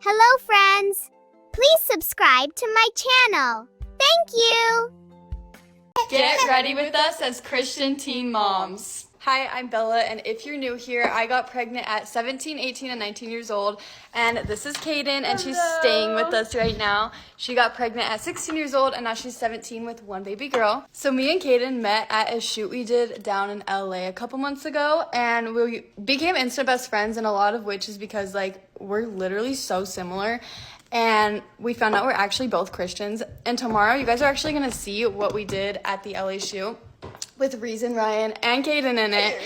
Hello, friends! Please subscribe to my channel. Thank you! Get ready with us as Christian teen moms. Hi, I'm Bella, and if you're new here, I got pregnant at 17, 18, and 19 years old, and this is Kaden, and she's staying with us right now. She got pregnant at 16 years old, and now she's 17 with one baby girl. So me and Kaden met at a shoot we did down in LA a couple months ago, and we became instant best friends, and a lot of which is because, we're literally so similar. And we found out we're actually both Christians. And tomorrow, you guys are actually going to see what we did at the LA shoot with Reason, Ryan, and Kaden in it.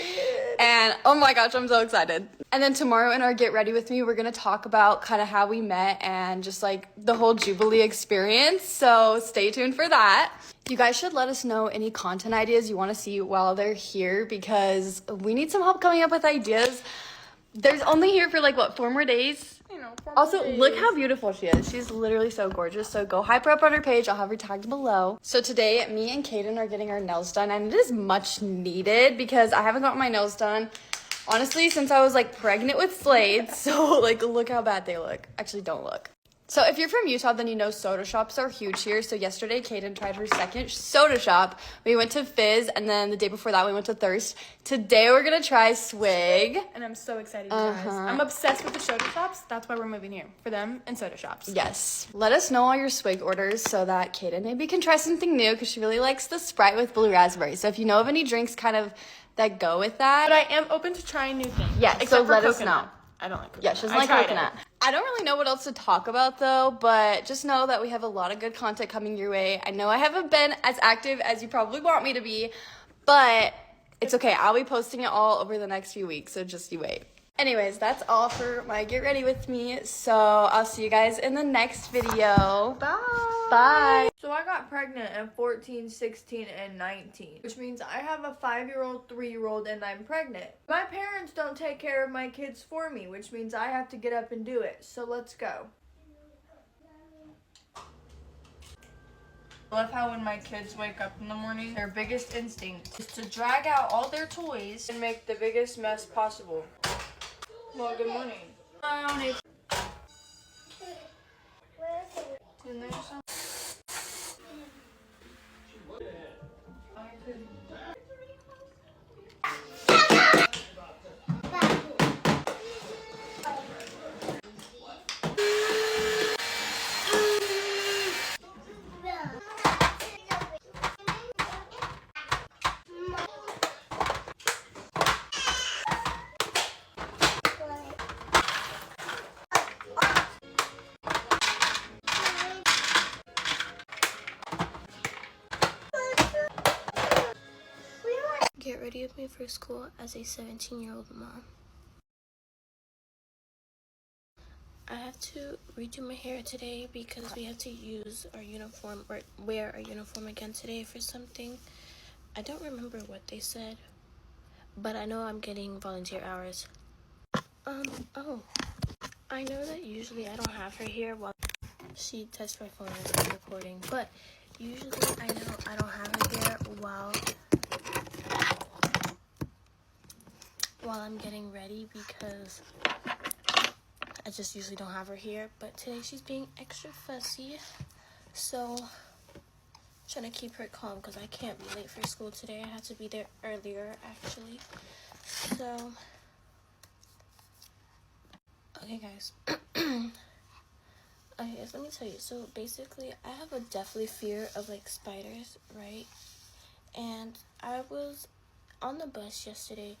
And oh my gosh, I'm so excited. And then tomorrow in our Get Ready With Me, we're going to talk about kind of how we met and just the whole Jubilee experience. So stay tuned for that. You guys should let us know any content ideas you want to see while they're here, because we need some help coming up with ideas. There's only here for 4 more days. Also, look how beautiful she is. She's literally so gorgeous. So go hype her up on her page. I'll have her tagged below. So today, me and Kaden are getting our nails done, and it is much needed because I haven't gotten my nails done, honestly, since I was pregnant with Slade. So look how bad they look. Actually, don't look. So if you're from Utah, then you know soda shops are huge here. So yesterday, Kaden tried her second soda shop. We went to Fizz, and then the day before that, we went to Thirst. Today, we're going to try Swig. And I'm so excited, you guys. I'm obsessed with the soda shops. That's why we're moving here, for them and soda shops. Yes. Let us know all your Swig orders so that Kaden maybe can try something new, because she really likes the Sprite with blue raspberry. So if you know of any drinks that go with that. But I am open to trying new things. Yeah, so let us know. I don't like coconut. Yeah, she doesn't like coconut. I don't really know what else to talk about, though, but just know that we have a lot of good content coming your way. I know I haven't been as active as you probably want me to be, but it's okay. I'll be posting it all over the next few weeks, so just you wait. Anyways, that's all for my Get Ready With Me, so I'll see you guys in the next video. Bye. Bye. So I got pregnant at 14, 16, and 19, which means I have a 5-year-old, 3-year-old, and I'm pregnant. My parents don't take care of my kids for me, which means I have to get up and do it. So let's go. I love how when my kids wake up in the morning, their biggest instinct is to drag out all their toys and make the biggest mess possible. Well, good morning. In there somewhere? Get ready with me for school as a 17-year-old mom. I have to redo my hair today because we have to use our uniform or wear our uniform again today for something. I don't remember what they said, but I know I'm getting volunteer hours. Oh, I know that usually I don't have her here while she touched my phone as I'm recording, but usually I know I don't have her here while I'm getting ready because I just usually don't have her here. But today she's being extra fussy, so I'm trying to keep her calm because I can't be late for school today. I have to be there earlier actually. So okay guys. Okay, so let me tell you. So basically I have a deathly fear of spiders, right? And I was on the bus yesterday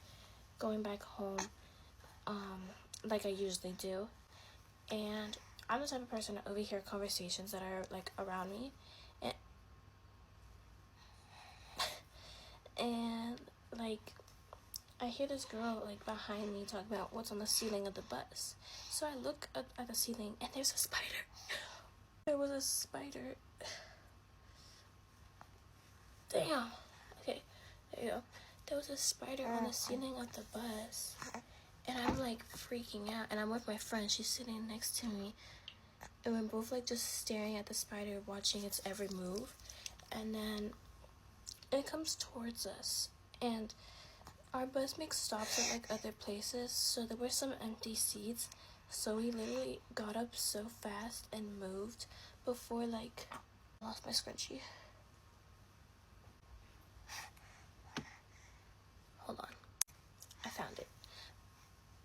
going back home, like I usually do, and I'm the type of person to overhear conversations that are around me, and I hear this girl behind me talking about what's on the ceiling of the bus. So I look up at the ceiling and there's a spider. There was a spider. Damn. Okay, there you go. There was a spider on the ceiling of the bus, and I'm freaking out, and I'm with my friend. She's sitting next to me, and we're both just staring at the spider, watching its every move, and then it comes towards us, and our bus makes stops at other places, so there were some empty seats, So we literally got up so fast and moved before, like, I lost my scrunchie. Hold on. I found it.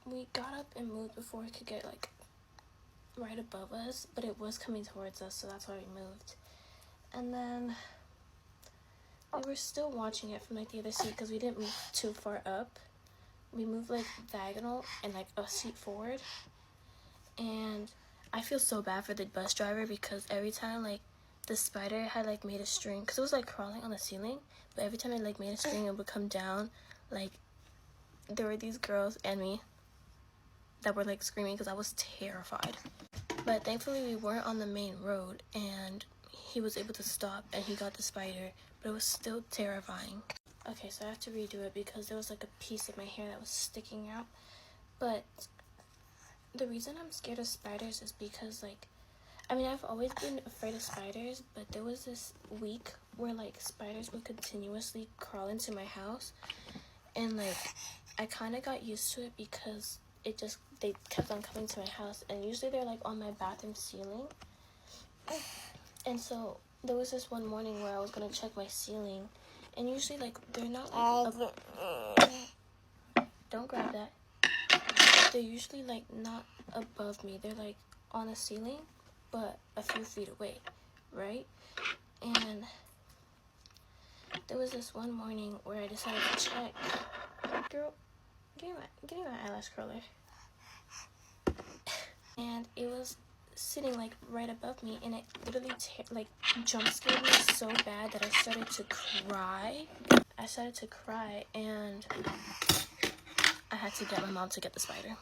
We got up and moved before it could get, like, right above us, but it was coming towards us, so that's why we moved. And then we were still watching it from, like, the other seat because we didn't move too far up. We moved, like, diagonal and, like, a seat forward. And I feel so bad for the bus driver because every time, like, the spider had, like, made a string, because it was, like, crawling on the ceiling, but every time it, like, made a string, it would come down. Like, there were these girls and me that were, like, screaming because I was terrified. But thankfully we weren't on the main road and he was able to stop and he got the spider, but it was still terrifying. Okay, so I have to redo it because there was, like, a piece of my hair that was sticking out. But the reason I'm scared of spiders is because, like, I mean, I've always been afraid of spiders, but there was this week where, like, spiders would continuously crawl into my house. And, like, I kind of got used to it because they kept on coming to my house. And usually they're, like, on my bathroom ceiling. And so there was this one morning where I was going to check my ceiling. And usually, like, they're not, like, don't grab that. They're usually, like, not above me. They're, like, on the ceiling, but a few feet away, right? And there was this one morning where I decided to check. Girl, give me my eyelash curler. And it was sitting, like, right above me, and it literally, like, jump scared me so bad that I started to cry. And I had to get my mom to get the spider.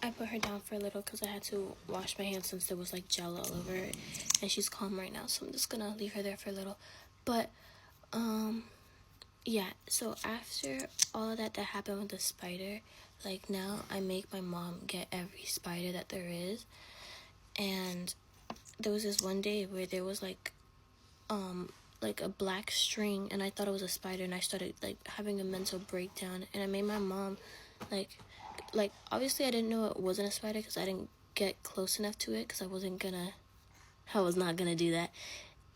I put her down for a little because I had to wash my hands since there was, like, gel all over it. And she's calm right now, so I'm just gonna leave her there for a little. But, yeah, so after all of that happened with the spider, like, now I make my mom get every spider that there is. And there was this one day where there was, like a black string, and I thought it was a spider, and I started, like, having a mental breakdown. And I made my mom, like obviously I didn't know it wasn't a spider because I didn't get close enough to it because I was not gonna do that.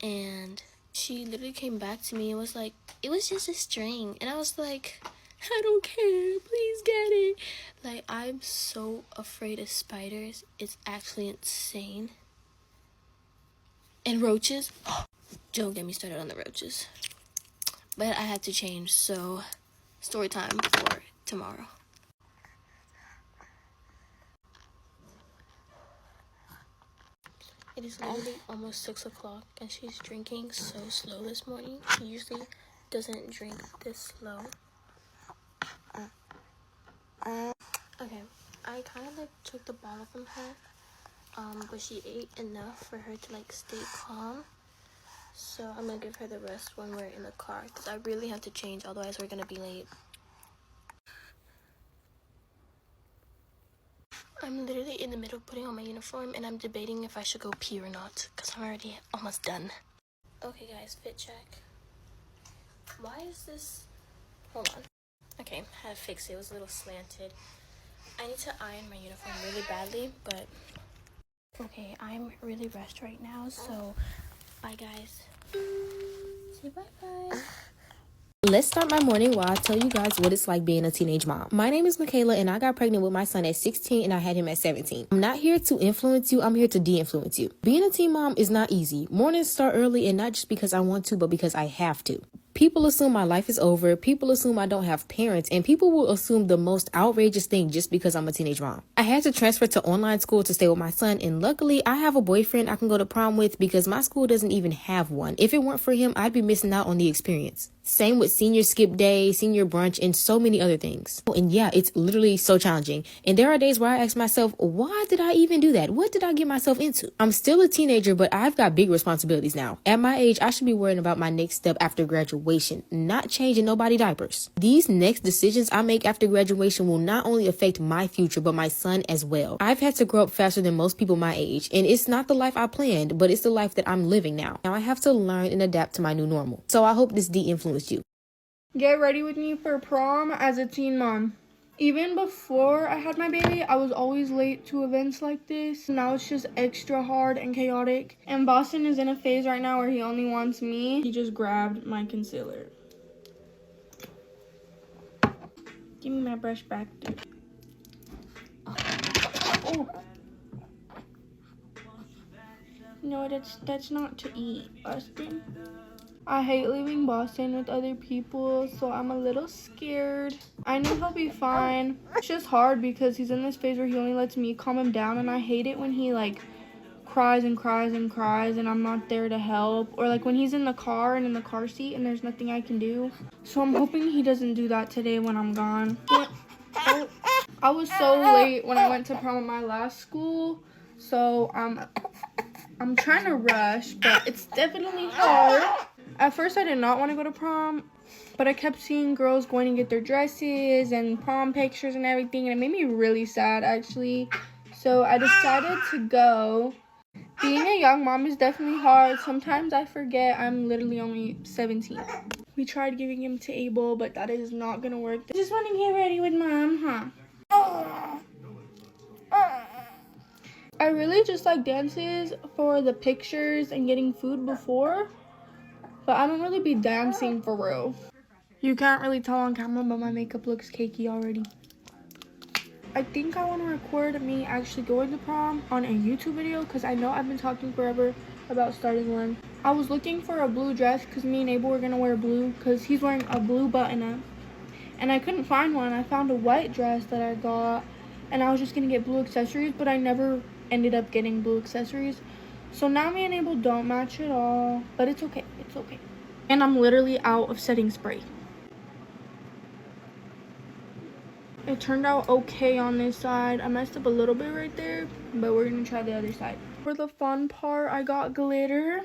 And she literally came back to me and was like, it was just a string. And I was like, I don't care, please get it. Like, I'm so afraid of spiders, it's actually insane. And roaches, don't get me started on the roaches. But I had to change, so story time for tomorrow. It is literally almost 6 o'clock and she's drinking so slow this morning. She usually doesn't drink this slow. Okay, I kind of, like, took the bottle from her, but she ate enough for her to, like, stay calm. So I'm gonna give her the rest when we're in the car because I really have to change, otherwise we're gonna be late. I'm literally in the middle of putting on my uniform and I'm debating if I should go pee or not because I'm already almost done. Okay guys, fit check. Why is this? Hold on. Okay, had to fix it. It was a little slanted. I need to iron my uniform really badly, but okay, I'm really rushed right now, so bye guys. Say bye-bye. Let's start my morning while I tell you guys what it's like being a teenage mom. My name is Michaela and I got pregnant with my son at 16 and I had him at 17. I'm not here to influence you, I'm here to de-influence you. Being a teen mom is not easy. Mornings start early and not just because I want to, but because I have to. People assume my life is over, people assume I don't have parents, and people will assume the most outrageous thing just because I'm a teenage mom. I had to transfer to online school to stay with my son, and luckily I have a boyfriend I can go to prom with because my school doesn't even have one. If it weren't for him, I'd be missing out on the experience. Same with senior skip day, senior brunch, and so many other things. And yeah, it's literally so challenging. And there are days where I ask myself, why did I even do that? What did I get myself into? I'm still a teenager, but I've got big responsibilities now. At my age, I should be worrying about my next step after graduation, not changing nobody's diapers. These next decisions I make after graduation will not only affect my future, but my son as well. I've had to grow up faster than most people my age, and it's not the life I planned, but it's the life that I'm living now. Now I have to learn and adapt to my new normal. So I hope this de-influenced you. Get ready with me for prom as a teen mom. Even before I had my baby, I was always late to events like this. Now it's just extra hard and chaotic. And Boston is in a phase right now where he only wants me. He just grabbed my concealer. Give me my brush back, dude. Oh. No, that's not to eat, Boston. I hate leaving Boston with other people, so I'm a little scared. I know he'll be fine. It's just hard because he's in this phase where he only lets me calm him down, and I hate it when he like cries and cries and cries and I'm not there to help, or like when he's in the car and in the car seat and there's nothing I can do. So I'm hoping he doesn't do that today when I'm gone. I was so late when I went to prom at my last school, so I'm trying to rush, but it's definitely hard. At first I did not want to go to prom, but I kept seeing girls going to get their dresses and prom pictures and everything, and it made me really sad actually. So I decided to go. Being a young mom is definitely hard. Sometimes I forget I'm literally only 17. We tried giving him to Abel, but that is not gonna work. I just want to get ready with mom, huh? I really just like dances for the pictures and getting food before, but I don't really be dancing for real. You can't really tell on camera, but my makeup looks cakey already. I think I want to record me actually going to prom on a YouTube video because I know I've been talking forever about starting one. I was looking for a blue dress because me and Abel were going to wear blue because he's wearing a blue button-up. And I couldn't find one. I found a white dress that I got, and I was just going to get blue accessories, but I never ended up getting blue accessories. So now me and Abel don't match at all, but it's okay. It's okay. And I'm literally out of setting spray. It turned out okay on this side. I messed up a little bit right there, but we're gonna try the other side. For the fun part, I got glitter.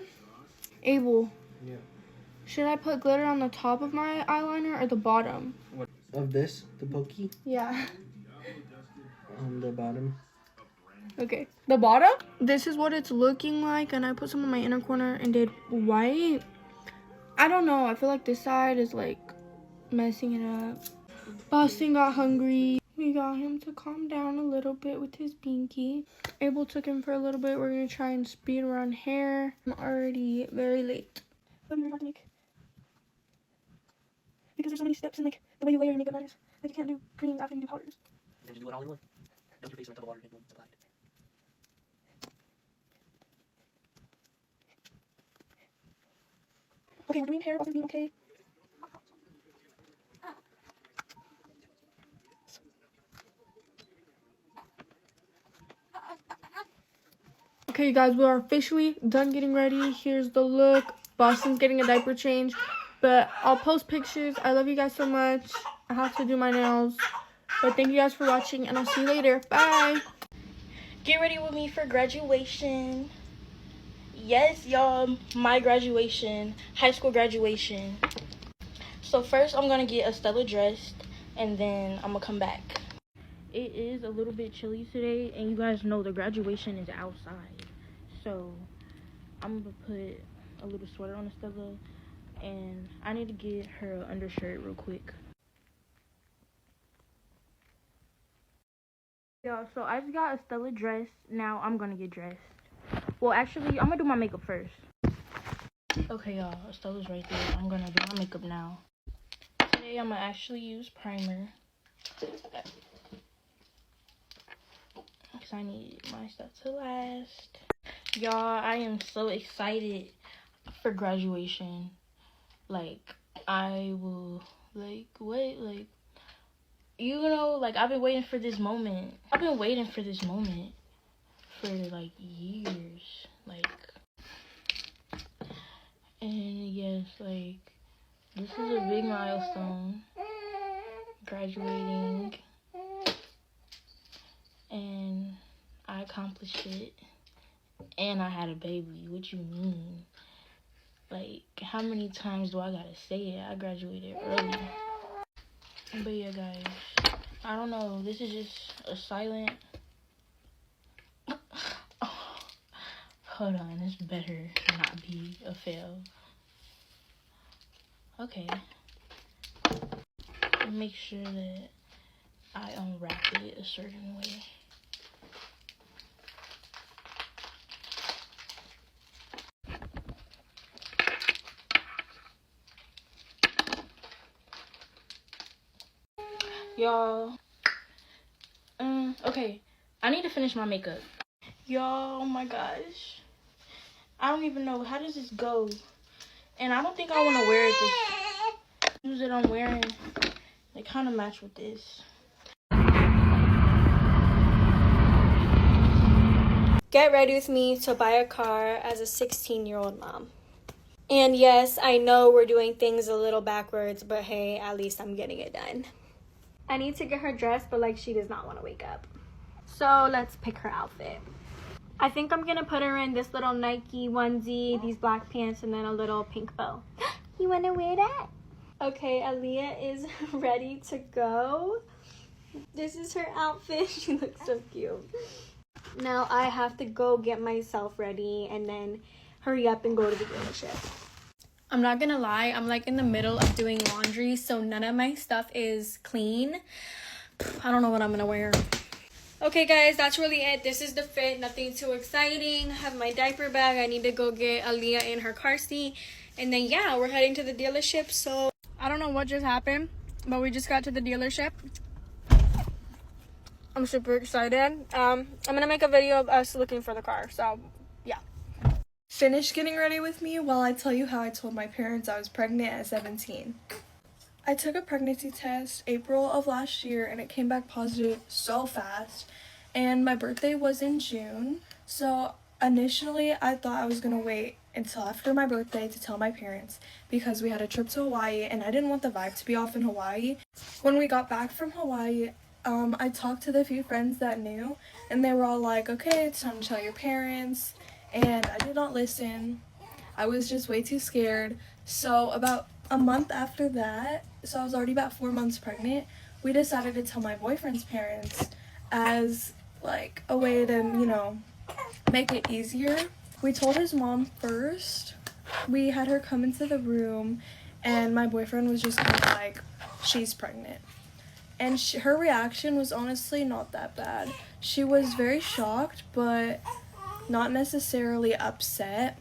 Abel, yeah. Should I put glitter on the top of my eyeliner or the bottom? What? Of this? The pokey? Yeah. On the bottom. Okay. The bottom? This is what it's looking like, and I put some on my inner corner and did white. I don't know. I feel like this side is like messing it up. Boston got hungry. We got him to calm down a little bit with his binky. Abel took him for a little bit. We're going to try and speed run hair. I'm already very late. What do you want to make? Because there's so many steps in like the way you layer your makeup matters. Like you can't do creams after you do powders. Then just do it all in one. Dump your face in a tub of water and boom, it's applied. Okay, we're doing hair. Boston's being okay. Okay, you guys, we are officially done getting ready. Here's the look. Boston's getting a diaper change, but I'll post pictures. I love you guys so much. I have to do my nails, but thank you guys for watching, and I'll see you later. Bye. Get ready with me for graduation. Yes, y'all, my graduation, high school graduation. So first, I'm gonna get Estella dressed, and then I'm gonna come back. It is a little bit chilly today, and you guys know the graduation is outside. So I'm gonna put a little sweater on Estella, and I need to get her an undershirt real quick. Y'all, so I just got Estella dressed. Now I'm gonna get dressed. Well, actually, I'm gonna do my makeup first. Okay, y'all, Estella's right there. I'm gonna do my makeup now. Today I'm gonna actually use primer, because I need my stuff to last. Y'all, I am so excited for graduation. Like, I will, like, wait, like, you know, like, I've been waiting for this moment. I've been waiting for this moment for, like, years. Like, and yes, like, this is a big milestone. Graduating. And I accomplished it. And I had a baby. What you mean? Like, how many times do I gotta say it? I graduated early. But yeah, guys, I don't know. This is just a silent... Oh, hold on. This better not be a fail. Okay. Make sure that I unwrapped it a certain way. Y'all, okay, I need to finish my makeup. Y'all, oh my gosh, I don't even know, how does this go? And I don't think I want to wear it. This shoes that I'm wearing, they kind of match with this. Get ready with me to buy a car as a 16-year-old mom. And yes, I know we're doing things a little backwards, but hey, at least I'm getting it done. I need to get her dressed, but like she does not want to wake up. So let's pick her outfit. I think I'm gonna put her in this little Nike onesie, these black pants, and then a little pink bow. You wanna wear that? Okay, Aaliyah is ready to go. This is her outfit. She looks so cute. Now I have to go get myself ready and then hurry up and go to the dealership. I'm not gonna lie, I'm like in the middle of doing laundry, so none of my stuff is clean. I don't know what I'm gonna wear. Okay guys, that's really it. This is the fit, nothing too exciting. I have my diaper bag. I need to go get Aaliyah in her car seat. And then yeah, we're heading to the dealership. So I don't know what just happened, but we just got to the dealership. I'm super excited. I'm gonna make a video of us looking for the car, so yeah. Finish getting ready with me while I tell you how I told my parents I was pregnant at 17. I took a pregnancy test April of last year and it came back positive so fast, and my birthday was in June, so initially I thought I was gonna wait until after my birthday to tell my parents because we had a trip to Hawaii and I didn't want the vibe to be off in Hawaii. When we got back from Hawaii, I talked to the few friends that knew and they were all like, okay, it's time to tell your parents, and I did not listen. I was just way too scared. So about a month after that, so I was already about 4 months pregnant, we decided to tell my boyfriend's parents as like a way to, you know, make it easier. We told his mom first. We had her come into the room and my boyfriend was just kind of like, she's pregnant. And her reaction was honestly not that bad. She was very shocked, but not necessarily upset.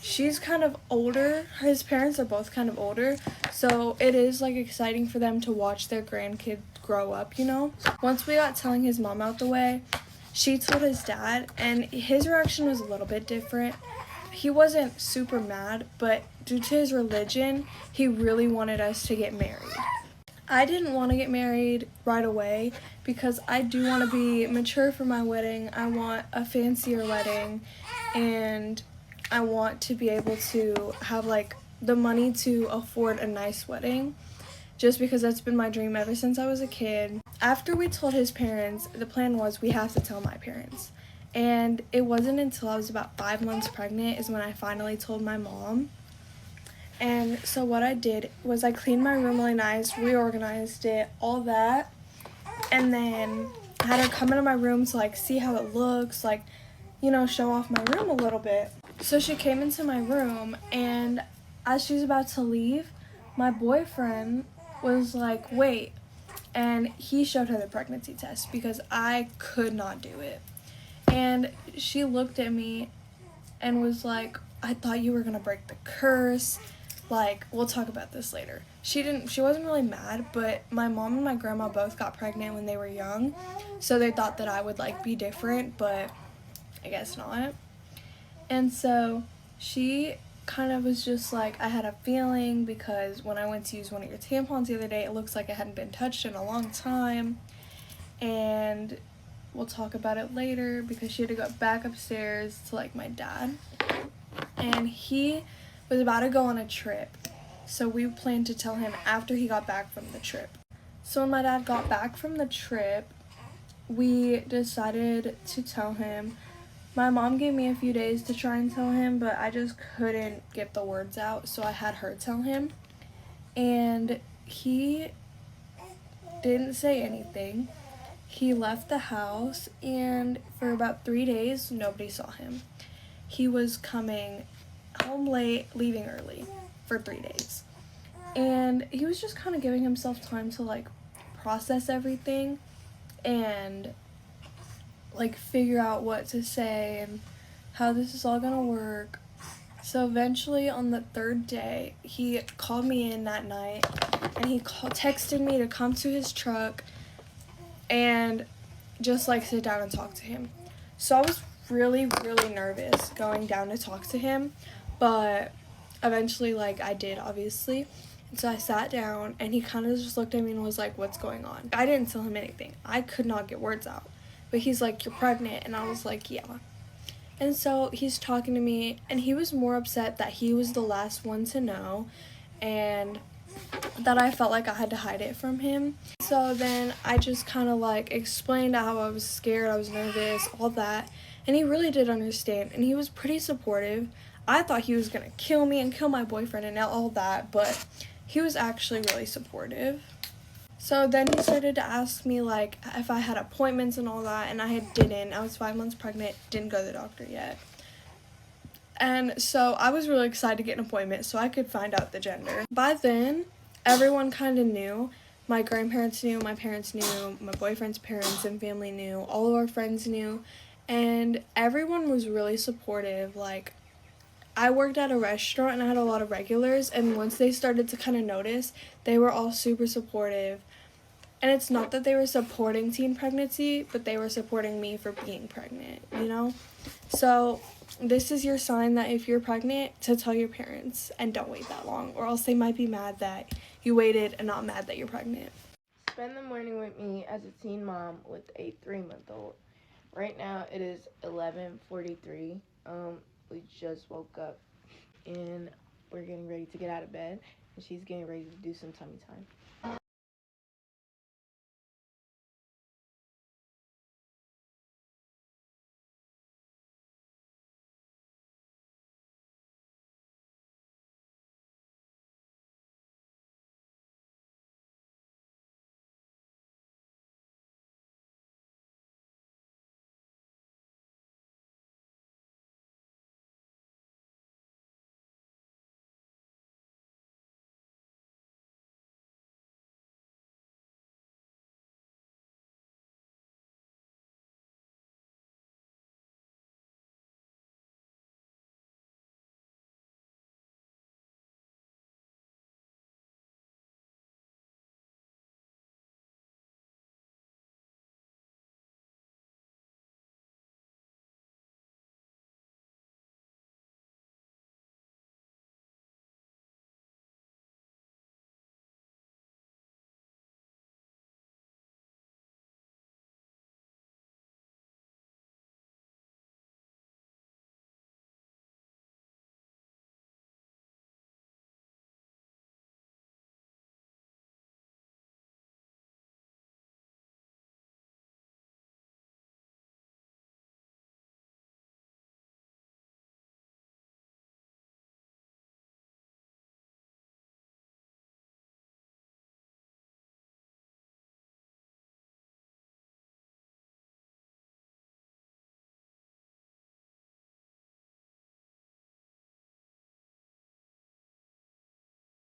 She's kind of older. His parents are both kind of older, so it is like exciting for them to watch their grandkid grow up, you know? Once we got telling his mom out the way, she told his dad, and his reaction was a little bit different. He wasn't super mad, but due to his religion, he really wanted us to get married. I didn't want to get married right away because I do want to be mature for my wedding. I want a fancier wedding, and I want to be able to have like the money to afford a nice wedding, just because that's been my dream ever since I was a kid. After we told his parents, the plan was we have to tell my parents. And it wasn't until I was about 5 months pregnant is when I finally told my mom. And so what I did was I cleaned my room really nice, reorganized it, all that, and then I had her come into my room to like see how it looks, like, you know, show off my room a little bit. So she came into my room, and as she was about to leave, my boyfriend was like, wait, and he showed her the pregnancy test because I could not do it. And she looked at me and was like, I thought you were gonna break the curse. Like, we'll talk about this later. She wasn't really mad, but my mom and my grandma both got pregnant when they were young, so they thought that I would like be different, but I guess not. And so she kind of was just like, I had a feeling because when I went to use one of your tampons the other day, it looks like it hadn't been touched in a long time, and we'll talk about it later because she had to go back upstairs to like my dad, and he was about to go on a trip, so we planned to tell him after he got back from the trip. So when my dad got back from the trip, we decided to tell him. My mom gave me a few days to try and tell him, but I just couldn't get the words out, so I had her tell him, and he didn't say anything. He left the house, and for about 3 days, nobody saw him. He was coming home late, leaving early for 3 days. And he was just kind of giving himself time to like process everything. and like figure out what to say and how this is all gonna work. So eventually on the third day, he called me in that night and he texted me to come to his truck and just like sit down and talk to him. So I was really nervous going down to talk to him, but eventually like I did, obviously. And so I sat down and he kind of just looked at me and was like, what's going on? I didn't tell him anything. I could not get words out. But he's like, you're pregnant. And I was like, yeah. And so he's talking to me and he was more upset that he was the last one to know and that I felt like I had to hide it from him. So then I just kind of like explained how I was scared, I was nervous, all that. And he really did understand and he was pretty supportive. I thought he was gonna kill me and kill my boyfriend and all that, but he was actually really supportive. So then he started to ask me like if I had appointments and all that, and I didn't. I was 5 months pregnant, didn't go to the doctor yet. And so I was really excited to get an appointment so I could find out the gender. By then, everyone kind of knew. My grandparents knew, my parents knew, my boyfriend's parents and family knew, all of our friends knew, and everyone was really supportive. Like, I worked at a restaurant and I had a lot of regulars, and once they started to kind of notice, they were all super supportive. And it's not that they were supporting teen pregnancy, but they were supporting me for being pregnant, you know? So this is your sign that if you're pregnant, to tell your parents and don't wait that long, or else they might be mad that you waited and not mad that you're pregnant. Spend the morning with me as a teen mom with a 3-month-old. Right now it is 11:43. We just woke up and we're getting ready to get out of bed, and she's getting ready to do some tummy time.